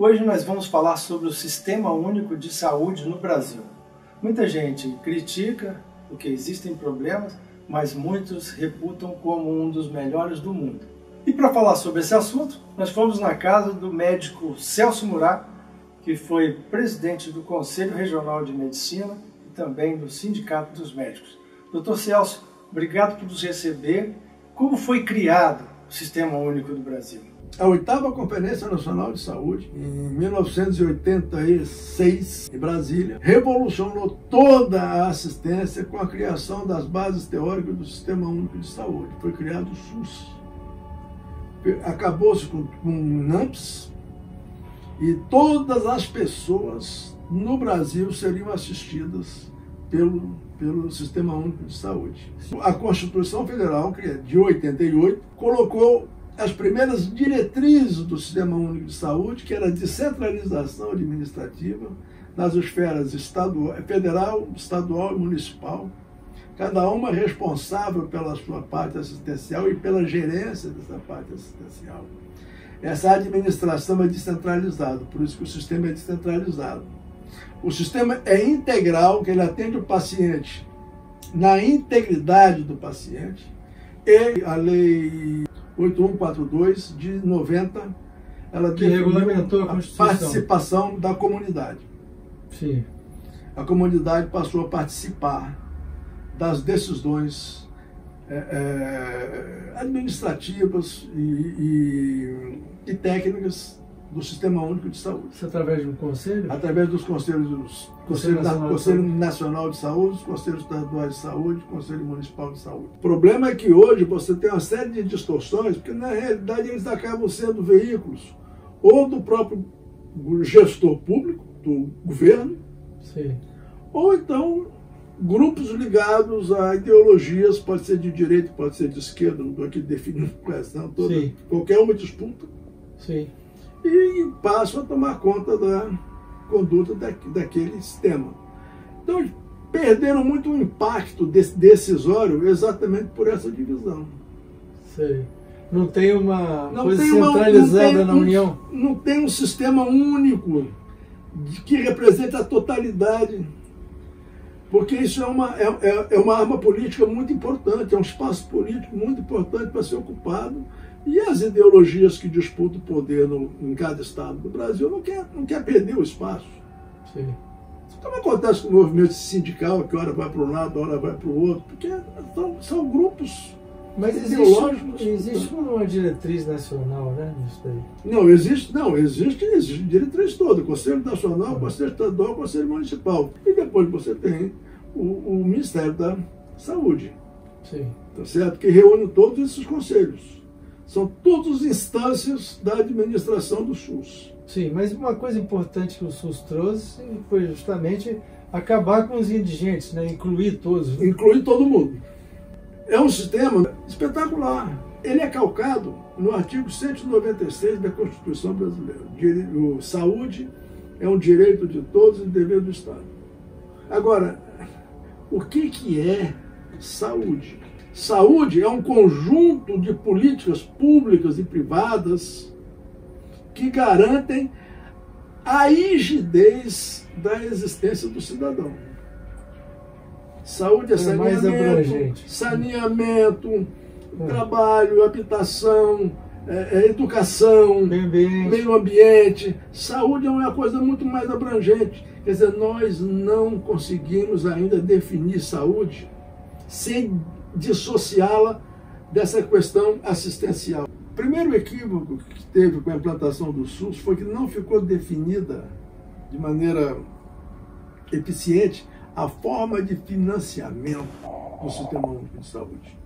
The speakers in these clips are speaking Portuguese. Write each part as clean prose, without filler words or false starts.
Hoje nós vamos falar sobre o Sistema Único de Saúde no Brasil. Muita gente critica porque existem problemas, mas muitos reputam como um dos melhores do mundo. E para falar sobre esse assunto, nós fomos na casa do médico Celso Murat, que foi presidente do Conselho Regional de Medicina e também do Sindicato dos Médicos. Dr. Celso, obrigado por nos receber. Como foi criado o Sistema Único do Brasil? A 8ª Conferência Nacional de Saúde, em 1986, em Brasília, revolucionou toda a assistência com a criação das bases teóricas do Sistema Único de Saúde. Foi criado o SUS. Acabou-se com o NAMPS e todas as pessoas no Brasil seriam assistidas pelo Sistema Único de Saúde. A Constituição Federal, que é de 88, colocou as primeiras diretrizes do Sistema Único de Saúde, que era a descentralização administrativa nas esferas federal, estadual e municipal, cada uma responsável pela sua parte assistencial e pela gerência dessa parte assistencial. Essa administração é descentralizada, por isso que o sistema é descentralizado. O sistema é integral, que ele atende o paciente na integridade do paciente, e a Lei 8142 de 90, ela que regulamentou a participação da comunidade. Sim. A comunidade passou a participar das decisões administrativas e técnicas do Sistema Único de Saúde. Isso através de um conselho? Através dos conselhos, Conselho Nacional de Saúde, Conselhos Estaduais de Saúde, Conselho Municipal de Saúde. O problema é que hoje você tem uma série de distorções, porque na realidade eles acabam sendo veículos ou do próprio gestor público, do governo, sim, ou então grupos ligados a ideologias, pode ser de direita, pode ser de esquerda, não estou aqui definindo questão toda, sim, qualquer uma disputa. Sim. E passam a tomar conta da conduta daquele sistema. Então, perderam muito o impacto decisório exatamente por essa divisão. Sei. Não tem uma coisa centralizada na União? Não tem um sistema único que represente a totalidade. Porque isso é uma arma política muito importante, é um espaço político muito importante para ser ocupado. E as ideologias que disputam o poder em cada estado do Brasil não quer perder o espaço. Sim. Como acontece com o movimento sindical, que hora vai para um lado, hora vai para o outro, porque são grupos. Mas existe uma diretriz nacional, né, nisso daí? Não, existe diretriz toda, Conselho Nacional, Conselho Estadual, Conselho Municipal. E depois você tem o Ministério da Saúde. Sim. Tá certo? Que reúne todos esses conselhos. São todas instâncias da administração do SUS. Sim, mas uma coisa importante que o SUS trouxe foi justamente acabar com os indigentes, né? Incluir todos. Incluir todo mundo. É um sistema espetacular. Ele é calcado no artigo 196 da Constituição Brasileira. Saúde é um direito de todos e dever do Estado. Agora, o que é saúde? Saúde é um conjunto de políticas públicas e privadas que garantem a rigidez da existência do cidadão. Saúde é saneamento, trabalho, habitação, educação, meio ambiente. Saúde é uma coisa muito mais abrangente. Quer dizer, nós não conseguimos ainda definir saúde sem dissociá-la dessa questão assistencial. O primeiro equívoco que teve com a implantação do SUS foi que não ficou definida de maneira eficiente a forma de financiamento do Sistema Único de Saúde.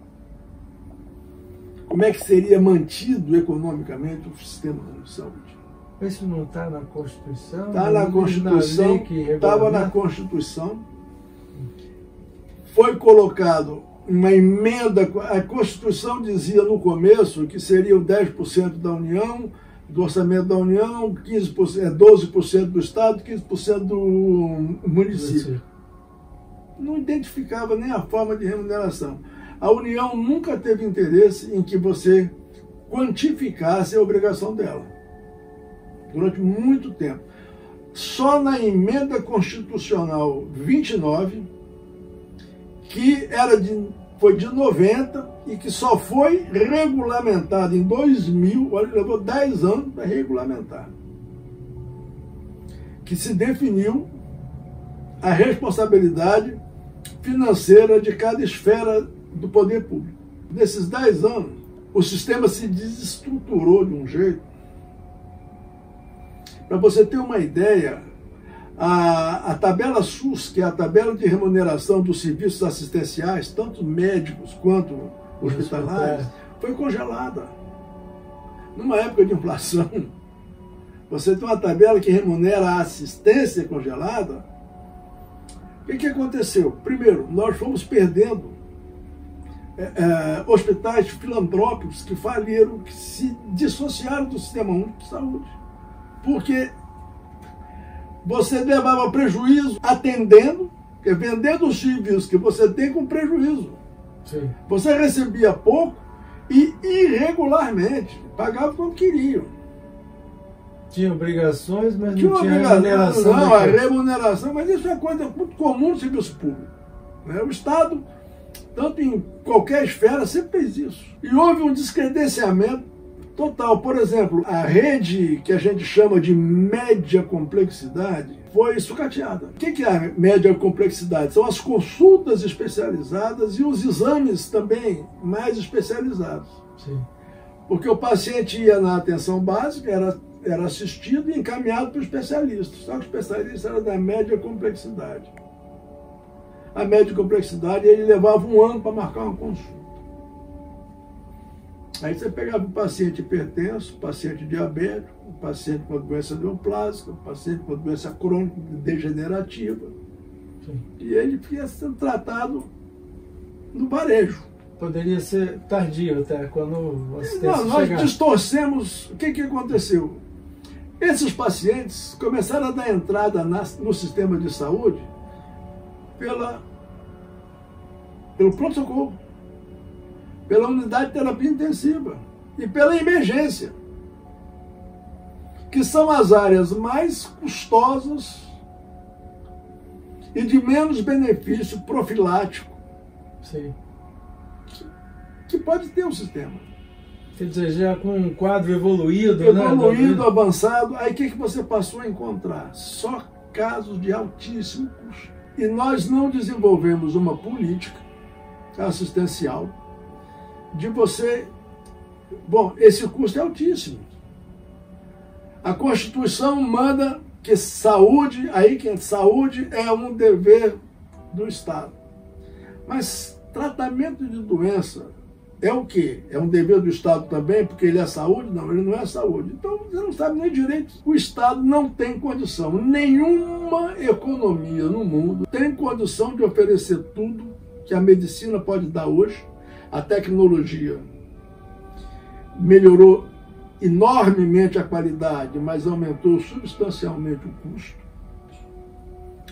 Como é que seria mantido economicamente o Sistema Único de Saúde? Isso não está na Constituição? Está na Constituição, estava na Constituição. Foi colocado uma emenda, a Constituição dizia no começo que seriam 10% da União, do orçamento da União, 12% do Estado, 15% do município. Não identificava nem a forma de remuneração. A União nunca teve interesse em que você quantificasse a obrigação dela. durante muito tempo. Só na emenda constitucional 29, que foi de 90 e que só foi regulamentada em 2000, olha, levou 10 anos para regulamentar, que se definiu a responsabilidade financeira de cada esfera do poder público. Nesses 10 anos, o sistema se desestruturou de um jeito. Para você ter uma ideia, a tabela SUS, que é a tabela de remuneração dos serviços assistenciais, tanto médicos quanto hospitalares, foi congelada. Numa época de inflação, você tem uma tabela que remunera a assistência congelada. O que aconteceu? Primeiro, nós fomos perdendo hospitais filantrópicos que faliram, que se dissociaram do Sistema Único de Saúde. Porque você levava prejuízo atendendo, vendendo os serviços que você tem com prejuízo. Sim. Você recebia pouco e irregularmente, pagava quando queriam. Tinha obrigações, mas tinha não tinha remuneração. Não, a remuneração, mas isso é coisa muito comum no serviço público. Né? O Estado, tanto em qualquer esfera, sempre fez isso. E houve um descredenciamento total. Por exemplo, a rede que a gente chama de média complexidade foi sucateada. O que é a média complexidade? São as consultas especializadas e os exames também mais especializados. Sim. Porque o paciente ia na atenção básica, era assistido e encaminhado para o especialista. Só que o especialista era da média complexidade. A média complexidade, ele levava 1 ano para marcar uma consulta. Aí você pegava o paciente hipertenso, o paciente diabético, o paciente com doença neoplásica, o paciente com doença crônica degenerativa. Sim. E ele ia sendo tratado no varejo. Poderia ser tardio até, quando o assistência nós distorcemos. O que aconteceu? Esses pacientes começaram a dar entrada no sistema de saúde pelo pronto-socorro, pela unidade de terapia intensiva e pela emergência, que são as áreas mais custosas e de menos benefício profilático. Sim. Que pode ter um sistema. Quer dizer, já com um quadro evoluído, né? Avançado, aí o que você passou a encontrar? Só casos de altíssimo custo. E nós não desenvolvemos uma política assistencial de você... Bom, esse custo é altíssimo. A Constituição manda que saúde é um dever do Estado. Mas tratamento de doença é o quê? É um dever do Estado também, porque ele é saúde? Não, ele não é saúde. Então você não sabe nem direito. O Estado não tem condição. Nenhuma economia no mundo tem condição de oferecer tudo que a medicina pode dar hoje. A tecnologia melhorou enormemente a qualidade, mas aumentou substancialmente o custo.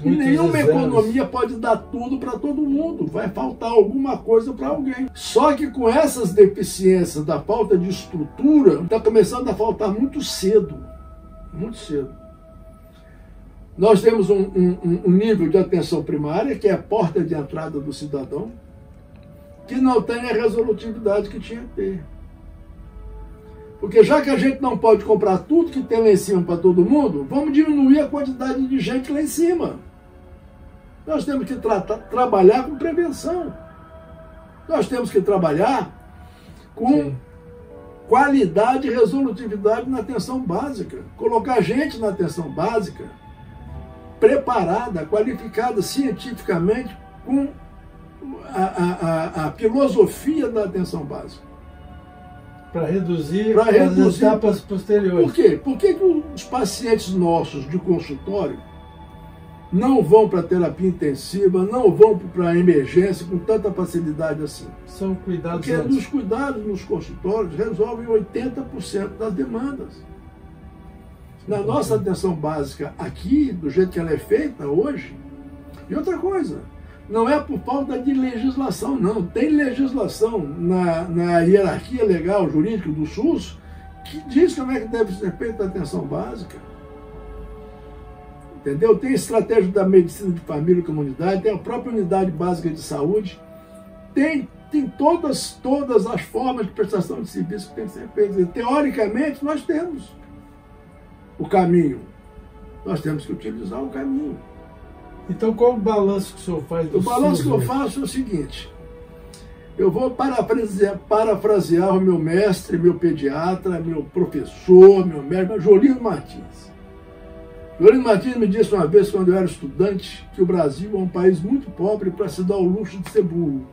E nenhuma economia pode dar tudo para todo mundo. Vai faltar alguma coisa para alguém. Só que com essas deficiências da falta de estrutura, está começando a faltar muito cedo. Muito cedo. Nós temos um nível de atenção primária, que é a porta de entrada do cidadão, que não tem a resolutividade que tinha que ter. Porque já que a gente não pode comprar tudo que tem lá em cima para todo mundo, vamos diminuir a quantidade de gente lá em cima. Nós temos que trabalhar com prevenção. Nós temos que trabalhar com qualidade e resolutividade na atenção básica. Colocar gente na atenção básica preparada, qualificada cientificamente com a filosofia da atenção básica. Para reduzir as etapas posteriores. Por quê? Por que os pacientes nossos de consultório não vão para terapia intensiva, não vão para a emergência com tanta facilidade assim? São cuidados Porque os cuidados nos consultórios resolvem 80% das demandas. Na nossa atenção básica aqui, do jeito que ela é feita hoje, e outra coisa, não é por falta de legislação, não. Tem legislação na hierarquia legal, jurídica do SUS, que diz como é que deve ser feita a atenção básica. Entendeu? Tem estratégia da medicina de família e comunidade, tem a própria unidade básica de saúde, tem todas as formas de prestação de serviço que tem que ser feitas. E, teoricamente, nós temos o caminho. Nós temos que utilizar o caminho. Então, qual o balanço que o senhor faz do SUS? O balanço que eu faço é o seguinte: eu vou parafrasear o meu mestre, meu pediatra, meu professor, meu médico, Jolino Martins. Jolino Martins me disse uma vez, quando eu era estudante, que o Brasil é um país muito pobre para se dar o luxo de ser burro.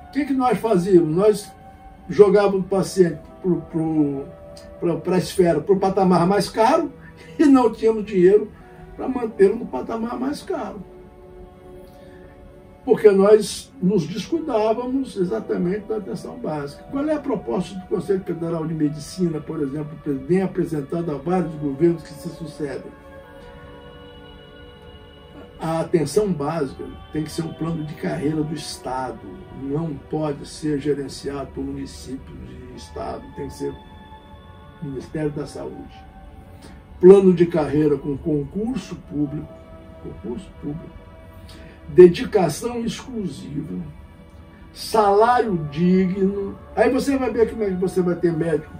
O que nós fazíamos? Nós jogávamos o paciente para a esfera, para o patamar mais caro, e não tínhamos dinheiro para mantê-lo no patamar mais caro. Porque nós nos descuidávamos exatamente da atenção básica. Qual é a proposta do Conselho Federal de Medicina, por exemplo, que vem apresentado a vários governos que se sucedem? A atenção básica tem que ser um plano de carreira do Estado, não pode ser gerenciado por municípios de Estado, tem que ser o Ministério da Saúde. Plano de carreira com concurso público, dedicação exclusiva, salário digno. Aí você vai ver como é que você vai ter médico.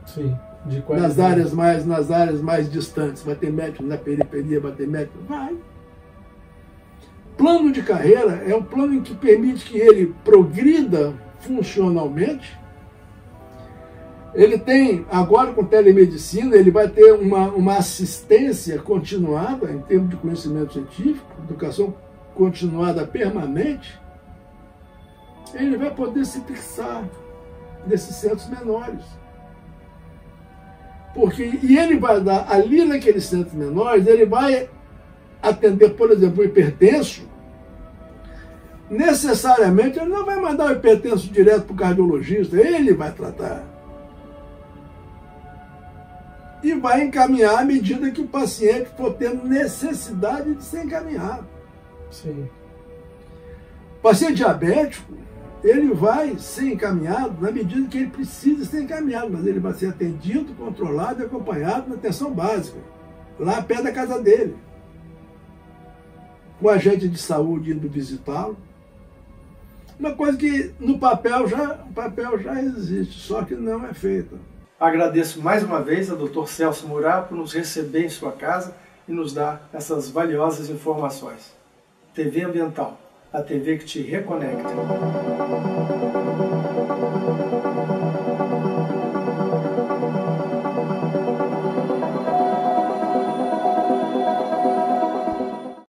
Sim, de nas áreas mais distantes. Vai ter médico na periferia, vai ter médico. Vai. Plano de carreira é um plano em que permite que ele progrida funcionalmente. Ele tem, agora com telemedicina, ele vai ter uma assistência continuada em termos de conhecimento científico, educação continuada permanente. Ele vai poder se fixar nesses centros menores. E ele vai dar, ali naqueles centros menores, ele vai atender, por exemplo, o hipertenso. Necessariamente, ele não vai mandar o hipertenso direto para o cardiologista, ele vai tratar. E vai encaminhar à medida que o paciente for tendo necessidade de ser encaminhado. Sim. O paciente diabético, ele vai ser encaminhado na medida que ele precisa ser encaminhado, mas ele vai ser atendido, controlado e acompanhado na atenção básica, lá perto da casa dele. O agente de saúde indo visitá-lo. Uma coisa que no papel já existe, só que não é feita. Agradeço mais uma vez ao Dr. Celso Murat por nos receber em sua casa e nos dar essas valiosas informações. TV Ambiental, a TV que te reconecta.